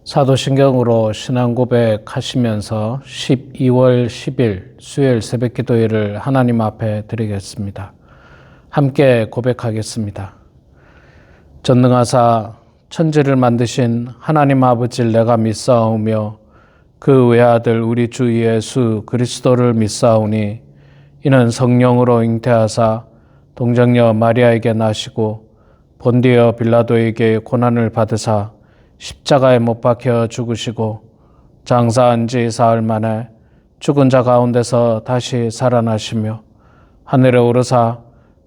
사도신경으로 신앙 고백하시면서 12월 10일 수요일 새벽 기도회를 하나님 앞에 드리겠습니다. 함께 고백하겠습니다. 전능하사 천지를 만드신 하나님 아버지를 내가 믿사오며 그 외아들 우리 주 예수 그리스도를 믿사오니 이는 성령으로 잉태하사 동정녀 마리아에게 나시고 본디어 빌라도에게 고난을 받으사 십자가에 못 박혀 죽으시고 장사한 지 사흘 만에 죽은 자 가운데서 다시 살아나시며 하늘에 오르사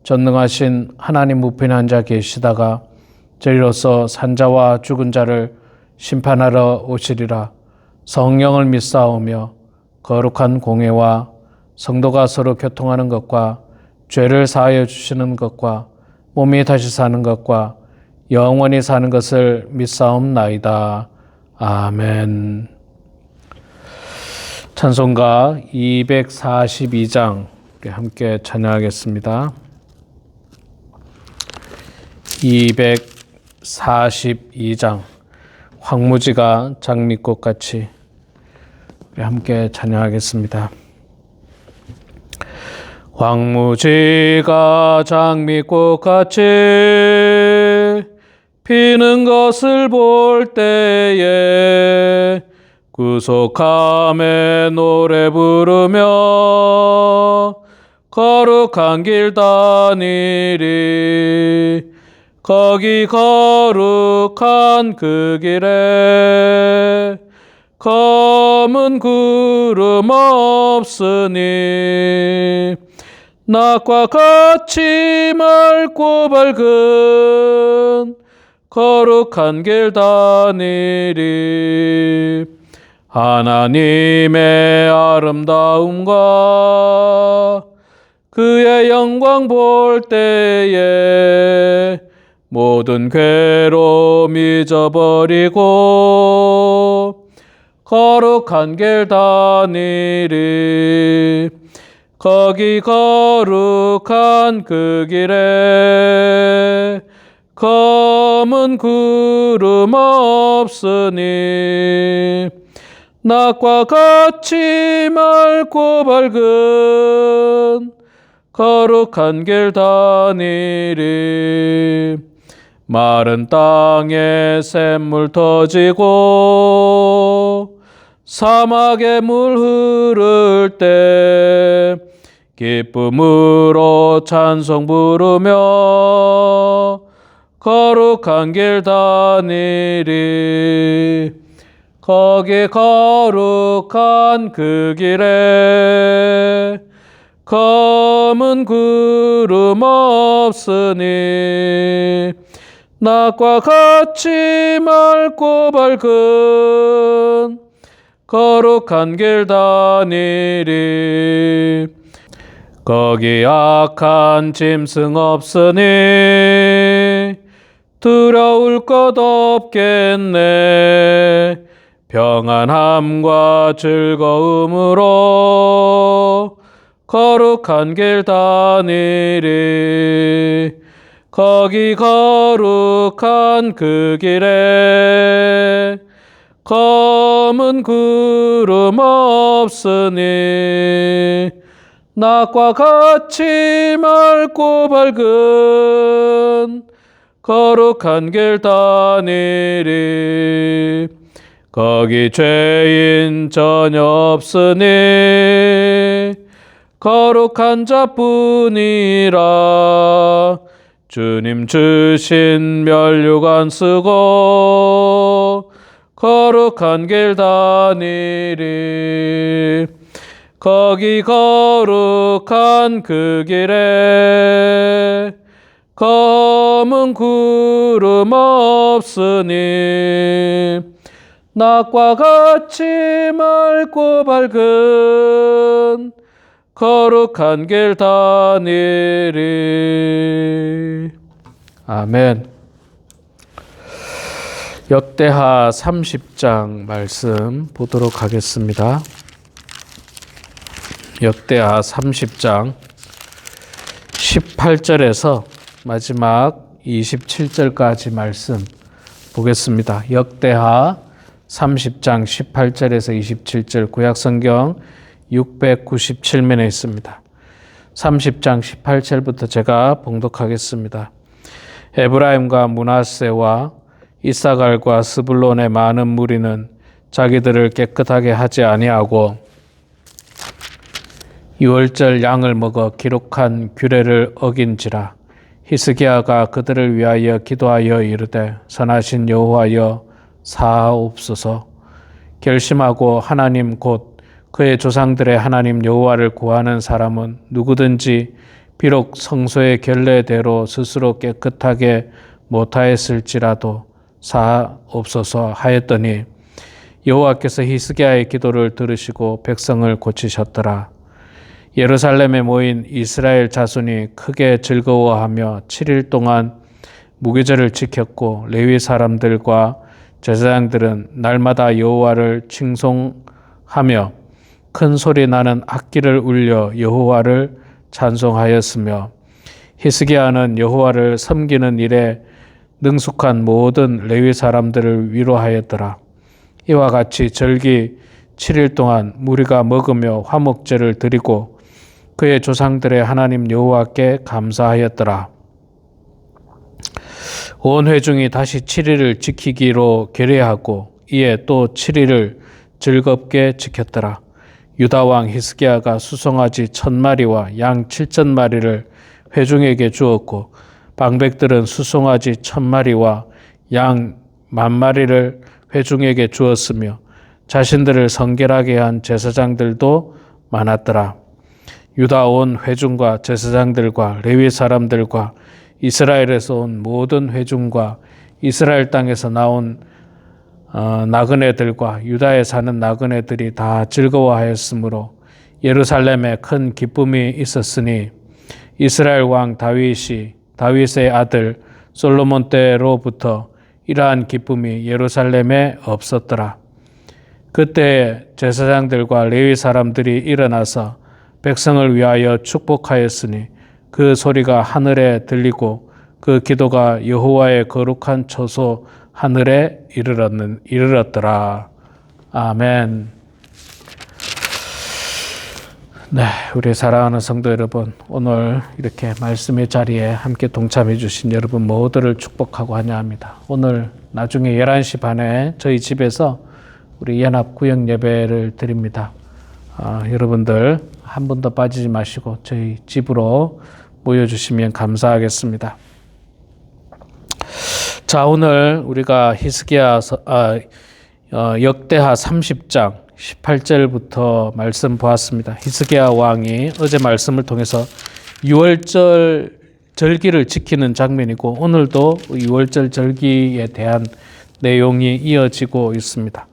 전능하신 하나님 우편한 자 계시다가 저희로서 산자와 죽은 자를 심판하러 오시리라. 성령을 믿사오며 거룩한 공회와 성도가 서로 교통하는 것과 죄를 사하여 주시는 것과 몸이 다시 사는 것과 영원히 사는 것을 믿사옵나이다. 아멘. 찬송가 242장 함께 찬양하겠습니다. 242장 황무지가 장미꽃같이 함께 찬양하겠습니다. 황무지가 장미꽃같이 피는 것을 볼 때에 구속함에 노래 부르며 거룩한 길 다니리. 거기 거룩한 그 길에 검은 구름 없으니 낮과 같이 맑고 밝은 거룩한 길 다니리. 하나님의 아름다움과 그의 영광 볼 때에 모든 괴로움 잊어버리고 거룩한 길 다니리. 거기 거룩한 그 길에 검은 구름 없으니 낮과 같이 맑고 밝은 거룩한 길 다니리. 마른 땅에 샘물 터지고 사막에 물 흐를 때 기쁨으로 찬송 부르며 거룩한 길 다니리. 거기 거룩한 그 길에 검은 구름 없으니 낮과 같이 맑고 밝은 거룩한 길 다니리. 거기 악한 짐승 없으니 두려울 것 없겠네. 평안함과 즐거움으로 거룩한 길 다니리. 거기 거룩한 그 길에 검은 구름 없으니 낮과 같이 맑고 밝은 거룩한 길 다니리. 거기 죄인 전혀 없으니 거룩한 자뿐이라. 주님 주신 면류관 쓰고 거룩한 길 다니리. 거기 거룩한 그 길에 검은 구름 없으니 낮과 같이 맑고 밝은 거룩한 길 다니리. 아멘. 역대하 30장 말씀 보도록 하겠습니다. 역대하 30장 18절에서 마지막 27절까지 말씀 보겠습니다. 역대하 30장 18절에서 27절 구약성경 697면에 있습니다. 30장 18절부터 제가 봉독하겠습니다. 에브라임과 므낫세와 이사갈과 스불론의 많은 무리는 자기들을 깨끗하게 하지 아니하고 유월절 양을 먹어 기록한 규례를 어긴지라. 히스기야가 그들을 위하여 기도하여 이르되 선하신 여호와여 사하옵소서. 결심하고 하나님 곧 그의 조상들의 하나님 여호와를 구하는 사람은 누구든지 비록 성소의 결례대로 스스로 깨끗하게 못하였을지라도 사하옵소서 하였더니 여호와께서 히스기야의 기도를 들으시고 백성을 고치셨더라. 예루살렘에 모인 이스라엘 자손이 크게 즐거워하며 7일 동안 무교절을 지켰고 레위 사람들과 제사장들은 날마다 여호와를 칭송하며 큰 소리 나는 악기를 울려 여호와를 찬송하였으며 히스기야는 여호와를 섬기는 일에 능숙한 모든 레위 사람들을 위로하였더라. 이와 같이 절기 7일 동안 무리가 먹으며 화목제를 드리고 그의 조상들의 하나님 여호와께 감사하였더라. 온 회중이 다시 7일을 지키기로 결의하고 이에 또 7일을 즐겁게 지켰더라. 유다 왕 히스기야가 수송아지 1000마리와 양 7000마리를 회중에게 주었고 방백들은 수송아지 1000마리와 양 10,000마리를 회중에게 주었으며 자신들을 성결하게 한 제사장들도 많았더라. 유다 온 회중과 제사장들과 레위 사람들과 이스라엘에서 온 모든 회중과 이스라엘 땅에서 나온 나그네들과 유다에 사는 나그네들이 다 즐거워하였으므로 예루살렘에 큰 기쁨이 있었으니 이스라엘 왕 다윗의 아들 솔로몬 때로부터 이러한 기쁨이 예루살렘에 없었더라. 그때 제사장들과 레위 사람들이 일어나서 백성을 위하여 축복하였으니 그 소리가 하늘에 들리고 그 기도가 여호와의 거룩한 처소 하늘에 이르렀더라. 아멘. 네, 우리 사랑하는 성도 여러분, 오늘 이렇게 말씀의 자리에 함께 동참해 주신 여러분 모두를 축복하고 환영합니다. 오늘 나중에 11시 반에 저희 집에서 우리 연합 구역 예배를 드립니다. 여러분들 한 번도 빠지지 마시고 저희 집으로 모여주시면 감사하겠습니다. 자, 오늘 우리가 히스기야 역대하 30장 18절부터 말씀 보았습니다. 히스기야 왕이 어제 말씀을 통해서 유월절 절기를 지키는 장면이고 오늘도 6월절 절기에 대한 내용이 이어지고 있습니다.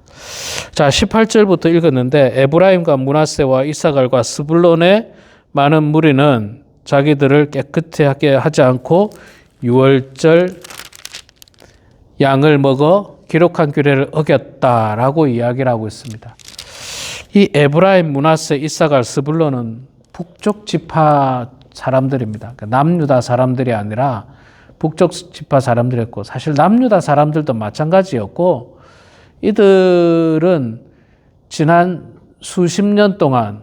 자, 18절부터 읽었는데 에브라임과 므낫세와 이사갈과 스불론의 많은 무리는 자기들을 깨끗하게 하지 않고 6월절 양을 먹어 기록한 규례를 어겼다라고 이야기를 하고 있습니다. 이 에브라임, 므낫세, 이사갈, 스불론은 북쪽 지파 사람들입니다. 그러니까 남유다 사람들이 아니라 북쪽 지파 사람들이었고 사실 남유다 사람들도 마찬가지였고 이들은 지난 수십 년 동안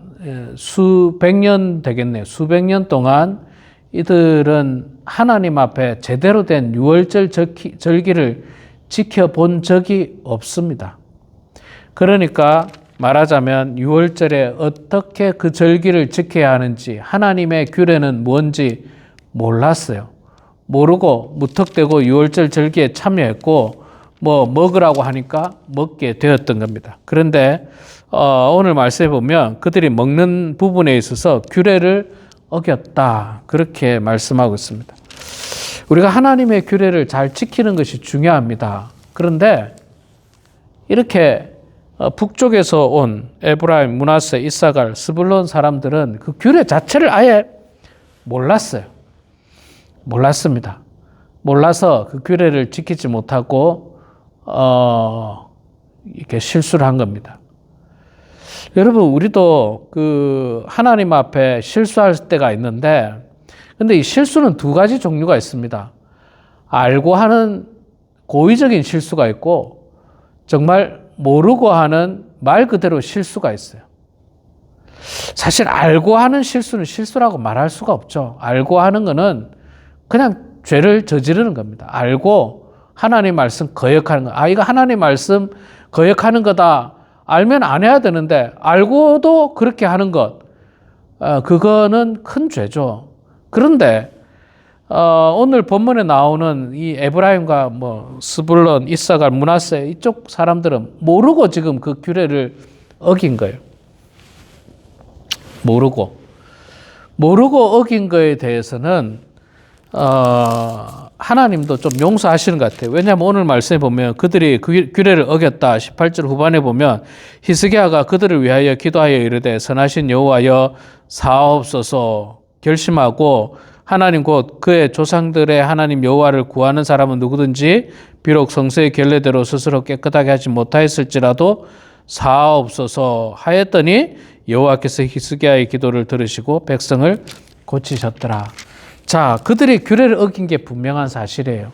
수백 년 되겠네요. 수백 년 동안 이들은 하나님 앞에 제대로 된 유월절 절기를 지켜본 적이 없습니다. 그러니까 말하자면 유월절에 어떻게 그 절기를 지켜야 하는지 하나님의 규례는 뭔지 몰랐어요. 모르고 무턱대고 유월절 절기에 참여했고 먹으라고 하니까 먹게 되었던 겁니다. 그런데 오늘 말씀해 보면 그들이 먹는 부분에 있어서 규례를 어겼다 그렇게 말씀하고 있습니다. 우리가 하나님의 규례를 잘 지키는 것이 중요합니다. 그런데 이렇게 북쪽에서 온 에브라임, 므낫세, 이사갈, 스불론 사람들은 그 규례 자체를 아예 몰랐어요. 몰랐습니다. 몰라서 그 규례를 지키지 못하고 이렇게 실수를 한 겁니다. 여러분, 우리도 그 하나님 앞에 실수할 때가 있는데, 근데 이 실수는 두 가지 종류가 있습니다. 알고 하는 고의적인 실수가 있고, 정말 모르고 하는 말 그대로 실수가 있어요. 사실 알고 하는 실수는 실수라고 말할 수가 없죠. 알고 하는 거는 그냥 죄를 저지르는 겁니다. 알고 하나님 말씀 거역하는 거. 이거 하나님 말씀 거역하는 거다. 알면 안 해야 되는데 알고도 그렇게 하는 것. 그거는 큰 죄죠. 그런데 오늘 본문에 나오는 이 에브라임과 스불론, 이사갈, 므낫세 이쪽 사람들은 모르고 지금 그 규례를 어긴 거예요. 모르고 어긴 거에 대해서는 하나님도 좀 용서하시는 것 같아요. 왜냐하면 오늘 말씀에 보면 그들이 그 규례를 어겼다. 18절 후반에 보면 히스기야가 그들을 위하여 기도하여 이르되 선하신 여호와여 사옵소서 결심하고 하나님 곧 그의 조상들의 하나님 여호와를 구하는 사람은 누구든지 비록 성서의 결례대로 스스로 깨끗하게 하지 못하였을지라도 사옵소서 하였더니 여호와께서 히스기야의 기도를 들으시고 백성을 고치셨더라. 자, 그들이 규례를 어긴 게 분명한 사실이에요.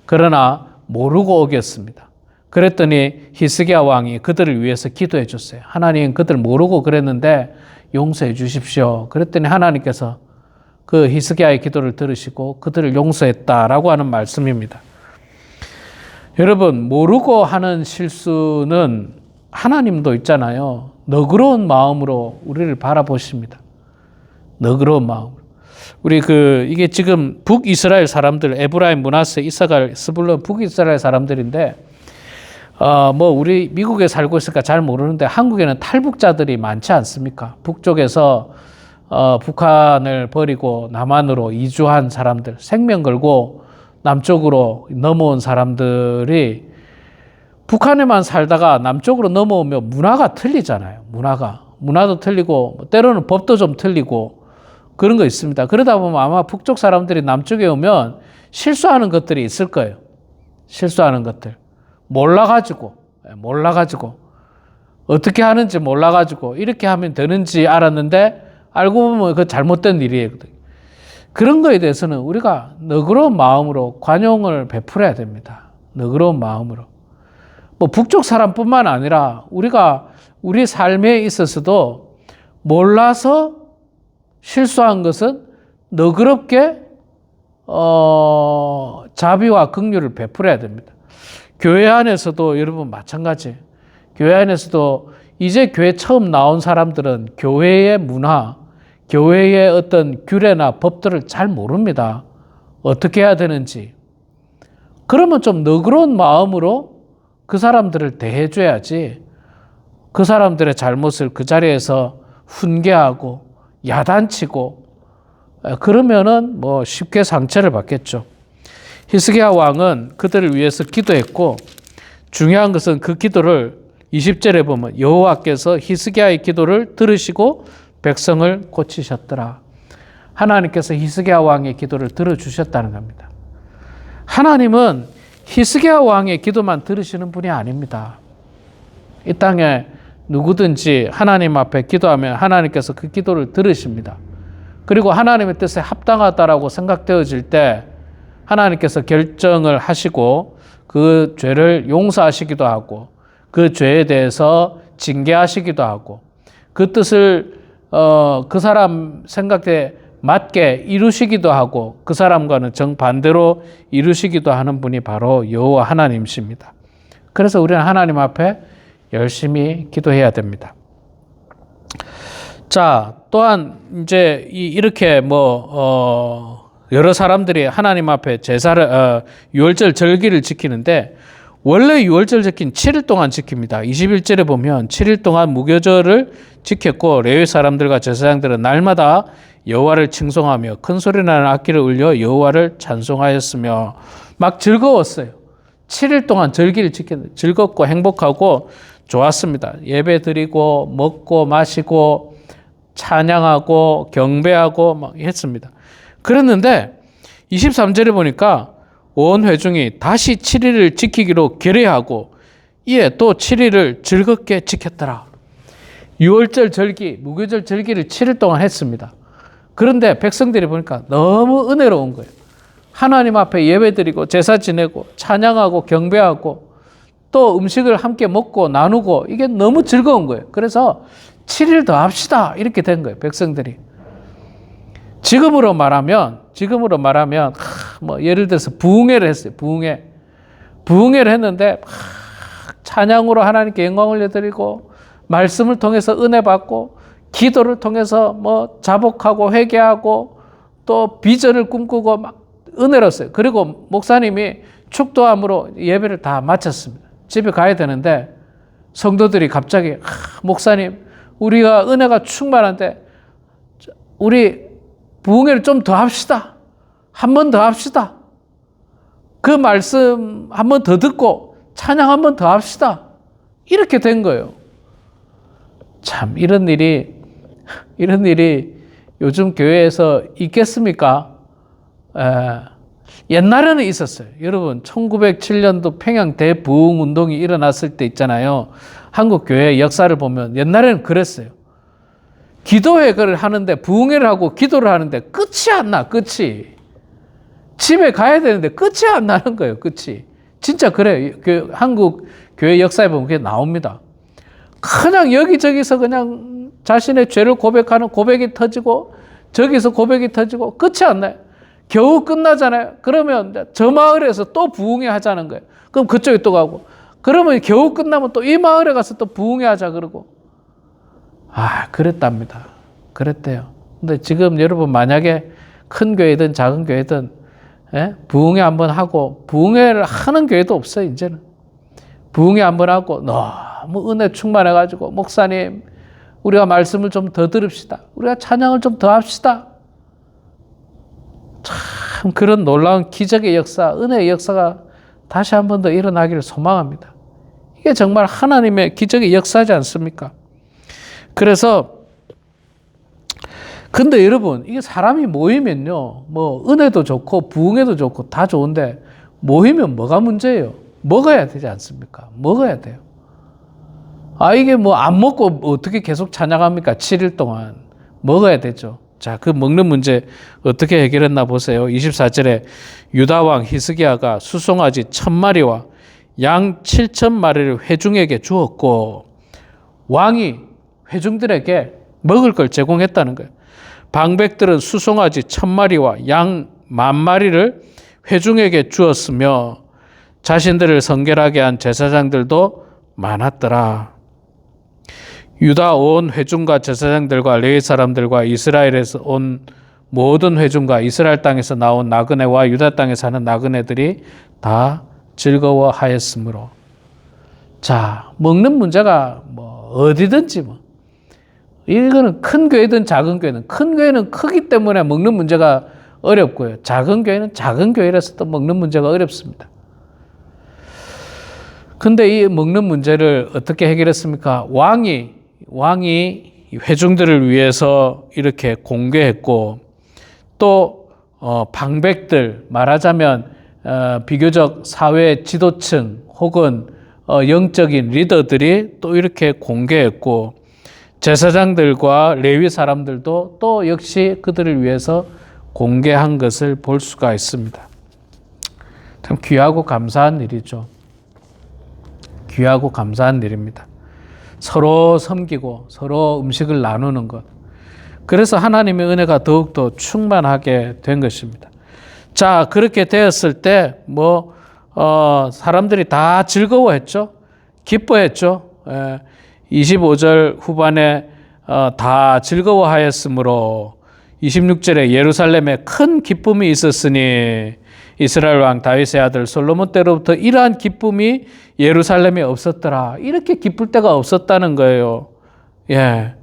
그러나 모르고 어겼습니다. 그랬더니 히스기야 왕이 그들을 위해서 기도해 줬어요. 하나님 그들 모르고 그랬는데 용서해 주십시오. 그랬더니 하나님께서 그 히스기야의 기도를 들으시고 그들을 용서했다라고 하는 말씀입니다. 여러분, 모르고 하는 실수는 하나님도 있잖아요. 너그러운 마음으로 우리를 바라보십니다. 너그러운 마음으로. 우리 이게 지금 북이스라엘 사람들, 에브라임, 므낫세, 이사갈, 스불론 북이스라엘 사람들인데, 우리 미국에 살고 있으니까 잘 모르는데 한국에는 탈북자들이 많지 않습니까? 북쪽에서 북한을 버리고 남한으로 이주한 사람들, 생명 걸고 남쪽으로 넘어온 사람들이 북한에만 살다가 남쪽으로 넘어오면 문화가 틀리잖아요. 문화도 틀리고 때로는 법도 좀 틀리고 그런 거 있습니다. 그러다 보면 아마 북쪽 사람들이 남쪽에 오면 실수하는 것들이 있을 거예요. 실수하는 것들. 몰라가지고 어떻게 하는지 몰라가지고 이렇게 하면 되는지 알았는데 알고 보면 그 잘못된 일이에요. 그런 거에 대해서는 우리가 너그러운 마음으로 관용을 베풀어야 됩니다. 너그러운 마음으로. 북쪽 사람뿐만 아니라 우리가 우리 삶에 있어서도 몰라서 실수한 것은 너그럽게 자비와 긍휼을 베풀어야 됩니다. 교회 안에서도 여러분 마찬가지. 교회 안에서도 이제 교회 처음 나온 사람들은 교회의 문화, 교회의 어떤 규례나 법들을 잘 모릅니다. 어떻게 해야 되는지. 그러면 좀 너그러운 마음으로 그 사람들을 대해줘야지. 그 사람들의 잘못을 그 자리에서 훈계하고 야단치고 그러면은 쉽게 상처를 받겠죠. 히스기야 왕은 그들을 위해서 기도했고 중요한 것은 그 기도를 20절에 보면 여호와께서 히스기야의 기도를 들으시고 백성을 고치셨더라. 하나님께서 히스기야 왕의 기도를 들어주셨다는 겁니다. 하나님은 히스기야 왕의 기도만 들으시는 분이 아닙니다. 이 땅에 누구든지 하나님 앞에 기도하면 하나님께서 그 기도를 들으십니다. 그리고 하나님의 뜻에 합당하다라고 생각되어질 때 하나님께서 결정을 하시고 그 죄를 용서하시기도 하고 그 죄에 대해서 징계하시기도 하고 그 뜻을 그 사람 생각에 맞게 이루시기도 하고 그 사람과는 정반대로 이루시기도 하는 분이 바로 여호와 하나님이십니다. 그래서 우리는 하나님 앞에 열심히 기도해야 됩니다. 자, 또한 이제 이렇게 여러 사람들이 하나님 앞에 제사를 유월절 절기를 지키는데 원래 유월절 절기는 7일 동안 지킵니다. 21절에 보면 7일 동안 무교절을 지켰고 레위 사람들과 제사장들은 날마다 여호와를 칭송하며 큰 소리 나는 악기를 울려 여호와를 찬송하였으며 막 즐거웠어요. 7일 동안 절기를 지켰는데 즐겁고 행복하고 좋았습니다. 예배 드리고 먹고 마시고 찬양하고 경배하고 막 했습니다. 그랬는데 23절에 보니까 온 회중이 다시 7일을 지키기로 결의하고 이에 또 7일을 즐겁게 지켰더라. 유월절 절기, 무교절 절기를 7일 동안 했습니다. 그런데 백성들이 보니까 너무 은혜로운 거예요. 하나님 앞에 예배드리고 제사 지내고 찬양하고 경배하고 또 음식을 함께 먹고 나누고 이게 너무 즐거운 거예요. 그래서 7일 더 합시다 이렇게 된 거예요. 백성들이. 지금으로 말하면 뭐 예를 들어서 부흥회를 했어요. 부흥회를 했는데 찬양으로 하나님께 영광 올려드리고 말씀을 통해서 은혜 받고 기도를 통해서 뭐 자복하고 회개하고 또 비전을 꿈꾸고 막 은혜로웠어요. 그리고 목사님이 축도함으로 예배를 다 마쳤습니다. 집에 가야 되는데 성도들이 갑자기 목사님 우리가 은혜가 충만한데 우리 부흥회를 좀 더 합시다. 한 번 더 합시다. 그 말씀 한 번 더 듣고 찬양 한 번 더 합시다. 이렇게 된 거예요. 참 이런 일이 요즘 교회에서 있겠습니까? 옛날에는 있었어요. 여러분 1907년도 평양 대부흥 운동이 일어났을 때 있잖아요. 한국 교회의 역사를 보면 옛날에는 그랬어요. 기도회를 하는데 부흥회를 하고 기도를 하는데 끝이 안 나. 끝이. 집에 가야 되는데 끝이 안 나는 거예요. 끝이. 진짜 그래요. 한국 교회 역사에 보면 그게 나옵니다. 그냥 여기저기서 그냥 자신의 죄를 고백하는 고백이 터지고 저기서 고백이 터지고 끝이 안 나요. 겨우 끝나잖아요. 그러면 저 마을에서 또 부흥회 하자는 거예요. 그럼 그쪽에 또 가고 그러면 겨우 끝나면 또 이 마을에 가서 또 부흥회 하자 그러고 그랬답니다. 그랬대요. 근데 지금 여러분 만약에 큰 교회든 작은 교회든 부흥회 한번 하고 부흥회를 하는 교회도 없어요. 이제는 부흥회 한번 하고 너무 은혜 충만해가지고 목사님 우리가 말씀을 좀 더 들읍시다. 우리가 찬양을 좀 더 합시다. 참 그런 놀라운 기적의 역사, 은혜의 역사가 다시 한 번 더 일어나기를 소망합니다. 이게 정말 하나님의 기적의 역사지 않습니까? 그래서 근데 여러분 이게 사람이 모이면요 뭐 은혜도 좋고 부흥회도 좋고 다 좋은데 모이면 뭐가 문제예요? 먹어야 되지 않습니까? 먹어야 돼요. 이게 뭐 안 먹고 어떻게 계속 찬양합니까? 7일 동안 먹어야 되죠. 자, 그 먹는 문제 어떻게 해결했나 보세요. 24절에 유다왕 히스기야가 수송아지 1000마리와 양 7000마리를 회중에게 주었고 왕이 회중들에게 먹을 걸 제공했다는 거예요. 방백들은 수송아지 1000마리와 양 10,000마리를 회중에게 주었으며 자신들을 성결하게 한 제사장들도 많았더라. 유다 온 회중과 제사장들과 레위 사람들과 이스라엘에서 온 모든 회중과 이스라엘 땅에서 나온 나그네와 유다 땅에 사는 나그네들이 다 즐거워하였으므로. 자, 먹는 문제가 뭐 어디든지 뭐 이거는 큰 교회든 작은 교회든 큰 교회는 크기 때문에 먹는 문제가 어렵고요. 작은 교회는 작은 교회라서 또 먹는 문제가 어렵습니다. 근데 이 먹는 문제를 어떻게 해결했습니까? 왕이 회중들을 위해서 이렇게 공개했고 또 방백들 말하자면 비교적 사회 지도층 혹은 영적인 리더들이 또 이렇게 공개했고 제사장들과 레위 사람들도 또 역시 그들을 위해서 공개한 것을 볼 수가 있습니다. 참 귀하고 감사한 일이죠. 귀하고 감사한 일입니다. 서로 섬기고 서로 음식을 나누는 것. 그래서 하나님의 은혜가 더욱더 충만하게 된 것입니다. 자, 그렇게 되었을 때 사람들이 다 즐거워했죠. 기뻐했죠. 25절 후반에 다 즐거워하였으므로 26절에 예루살렘에 큰 기쁨이 있었으니 이스라엘 왕 다윗의 아들 솔로몬 때로부터 이러한 기쁨이 예루살렘에 없었더라. 이렇게 기쁠 때가 없었다는 거예요. 예.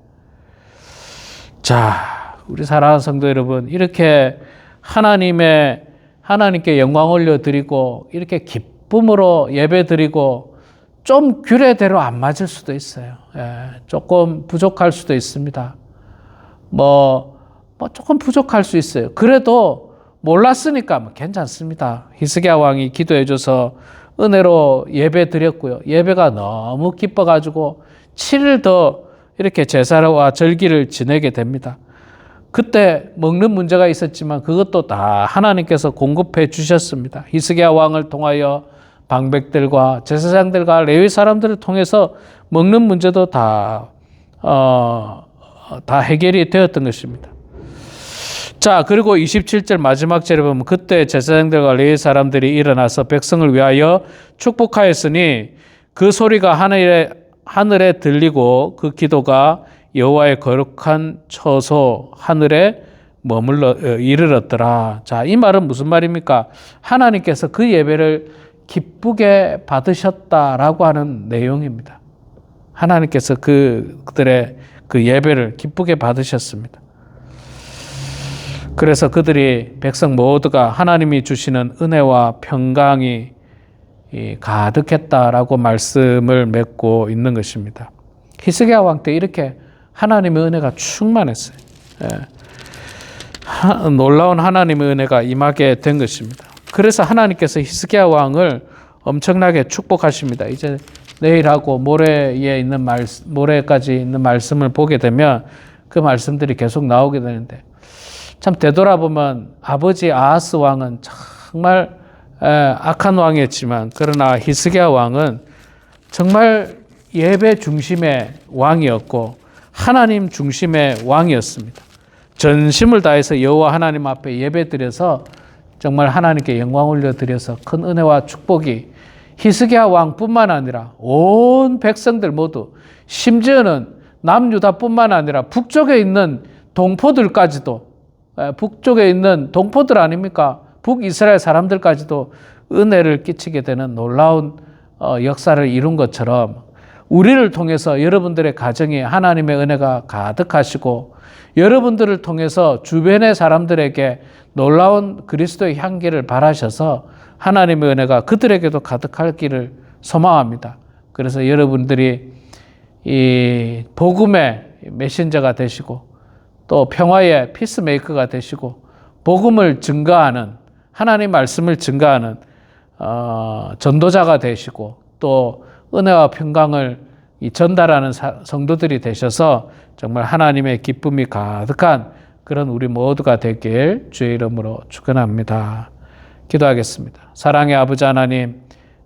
자, 우리 사랑하는 성도 여러분, 이렇게 하나님께 영광 올려드리고 이렇게 기쁨으로 예배드리고 좀 규례대로 안 맞을 수도 있어요. 예. 조금 부족할 수도 있습니다. 조금 부족할 수 있어요. 그래도 몰랐으니까 괜찮습니다. 히스기야 왕이 기도해줘서 은혜로 예배 드렸고요. 예배가 너무 기뻐가지고 7일 더 이렇게 제사와 절기를 지내게 됩니다. 그때 먹는 문제가 있었지만 그것도 다 하나님께서 공급해 주셨습니다. 히스기야 왕을 통하여 방백들과 제사장들과 레위 사람들을 통해서 먹는 문제도 다 해결이 되었던 것입니다. 자, 그리고 27절 마지막 절에 보면 그때 제사장들과 레위 사람들이 일어나서 백성을 위하여 축복하였으니 그 소리가 하늘에 들리고 그 기도가 여호와의 거룩한 처소 하늘에 머물러 이르렀더라. 자, 이 말은 무슨 말입니까? 하나님께서 그 예배를 기쁘게 받으셨다라고 하는 내용입니다. 하나님께서 그들의 그 예배를 기쁘게 받으셨습니다. 그래서 그들이 백성 모두가 하나님이 주시는 은혜와 평강이 가득했다라고 말씀을 맺고 있는 것입니다. 히스기야 왕 때 이렇게 하나님의 은혜가 충만했어요. 놀라운 하나님의 은혜가 임하게 된 것입니다. 그래서 하나님께서 히스기야 왕을 엄청나게 축복하십니다. 이제 내일하고 모레까지 있는 말씀을 보게 되면 그 말씀들이 계속 나오게 되는데, 참 되돌아보면 아버지 아하스 왕은 정말 악한 왕이었지만, 그러나 히스기야 왕은 정말 예배 중심의 왕이었고 하나님 중심의 왕이었습니다. 전심을 다해서 여호와 하나님 앞에 예배드려서 정말 하나님께 영광 올려드려서 큰 은혜와 축복이 히스기야 왕뿐만 아니라 온 백성들 모두, 심지어는 남유다뿐만 아니라 북쪽에 있는 동포들까지도, 북쪽에 있는 동포들 아닙니까? 북이스라엘 사람들까지도 은혜를 끼치게 되는 놀라운 역사를 이룬 것처럼, 우리를 통해서 여러분들의 가정에 하나님의 은혜가 가득하시고 여러분들을 통해서 주변의 사람들에게 놀라운 그리스도의 향기를 바라셔서 하나님의 은혜가 그들에게도 가득하기를 소망합니다. 그래서 여러분들이 이 복음의 메신저가 되시고 또 평화의 피스메이커가 되시고 복음을 증거하는, 하나님 말씀을 증거하는 전도자가 되시고 또 은혜와 평강을 전달하는 성도들이 되셔서 정말 하나님의 기쁨이 가득한 그런 우리 모두가 되길 주의 이름으로 축원합니다. 기도하겠습니다. 사랑의 아버지 하나님,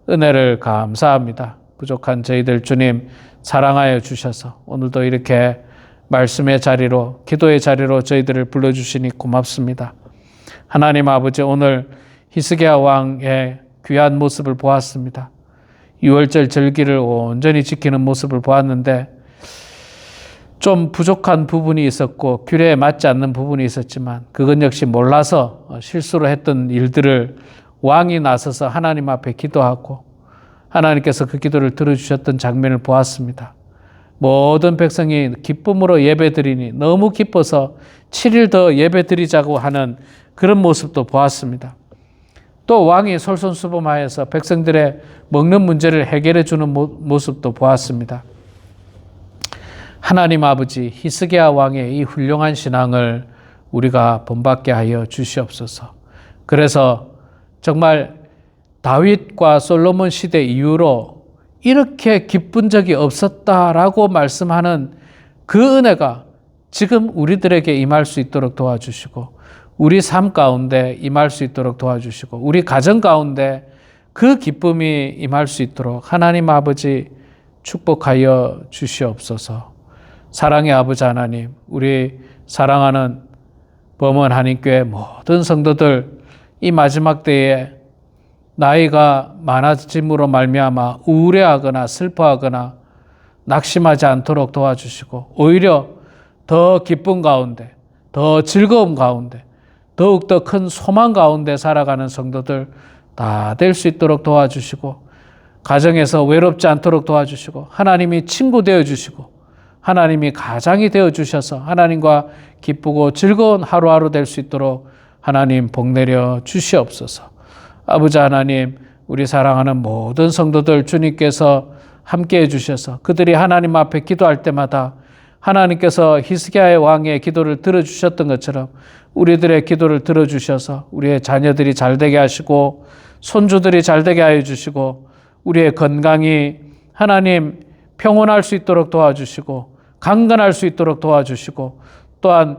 은혜를 감사합니다. 부족한 저희들 주님 사랑하여 주셔서 오늘도 이렇게 말씀의 자리로, 기도의 자리로 저희들을 불러주시니 고맙습니다. 하나님 아버지, 오늘 히스기야 왕의 귀한 모습을 보았습니다. 6월절 절기를 온전히 지키는 모습을 보았는데 좀 부족한 부분이 있었고 규례에 맞지 않는 부분이 있었지만 그건 역시 몰라서 실수로 했던 일들을 왕이 나서서 하나님 앞에 기도하고 하나님께서 그 기도를 들어주셨던 장면을 보았습니다. 모든 백성이 기쁨으로 예배드리니 너무 기뻐서 7일 더 예배드리자고 하는 그런 모습도 보았습니다. 또 왕이 솔선수범하여서 백성들의 먹는 문제를 해결해 주는 모습도 보았습니다. 하나님 아버지, 히스기야 왕의 이 훌륭한 신앙을 우리가 본받게 하여 주시옵소서. 그래서 정말 다윗과 솔로몬 시대 이후로 이렇게 기쁜 적이 없었다라고 말씀하는 그 은혜가 지금 우리들에게 임할 수 있도록 도와주시고 우리 삶 가운데 임할 수 있도록 도와주시고 우리 가정 가운데 그 기쁨이 임할 수 있도록 하나님 아버지 축복하여 주시옵소서. 사랑의 아버지 하나님, 우리 사랑하는 범원 한인교회 모든 성도들 이 마지막 때에 나이가 많아짐으로 말미암아 우울해하거나 슬퍼하거나 낙심하지 않도록 도와주시고 오히려 더 기쁨 가운데, 더 즐거움 가운데, 더욱더 큰 소망 가운데 살아가는 성도들 다 될 수 있도록 도와주시고 가정에서 외롭지 않도록 도와주시고 하나님이 친구 되어주시고 하나님이 가장이 되어주셔서 하나님과 기쁘고 즐거운 하루하루 될 수 있도록 하나님 복 내려 주시옵소서. 아버지 하나님, 우리 사랑하는 모든 성도들 주님께서 함께해 주셔서 그들이 하나님 앞에 기도할 때마다 하나님께서 히스기야의 왕의 기도를 들어주셨던 것처럼 우리들의 기도를 들어주셔서 우리의 자녀들이 잘되게 하시고 손주들이 잘되게 하여 주시고 우리의 건강이 하나님 평온할 수 있도록 도와주시고 강건할 수 있도록 도와주시고 또한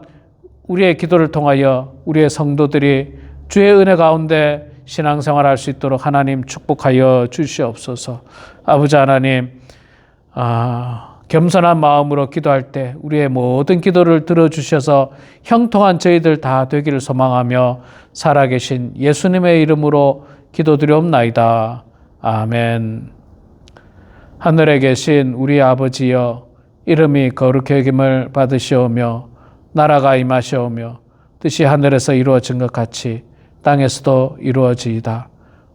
우리의 기도를 통하여 우리의 성도들이 주의 은혜 가운데 신앙생활할 수 있도록 하나님 축복하여 주시옵소서. 아버지 하나님, 겸손한 마음으로 기도할 때 우리의 모든 기도를 들어주셔서 형통한 저희들 다 되기를 소망하며 살아계신 예수님의 이름으로 기도드리옵나이다. 아멘. 하늘에 계신 우리 아버지여, 이름이 거룩히 여김을 받으시오며 나라가 임하시오며 뜻이 하늘에서 이루어진 것 같이 땅에서도 이루어지이다.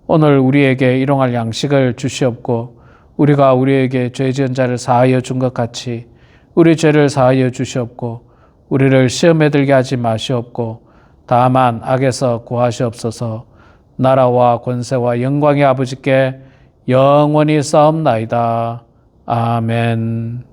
오늘 우리에게 일용할 양식을 주시옵고 우리가 우리에게 죄 지은 자를 사하여 준 것 같이 우리 죄를 사하여 주시옵고 우리를 시험에 들게 하지 마시옵고 다만 악에서 구하시옵소서. 나라와 권세와 영광의 아버지께 영원히 싸움나이다. 아멘.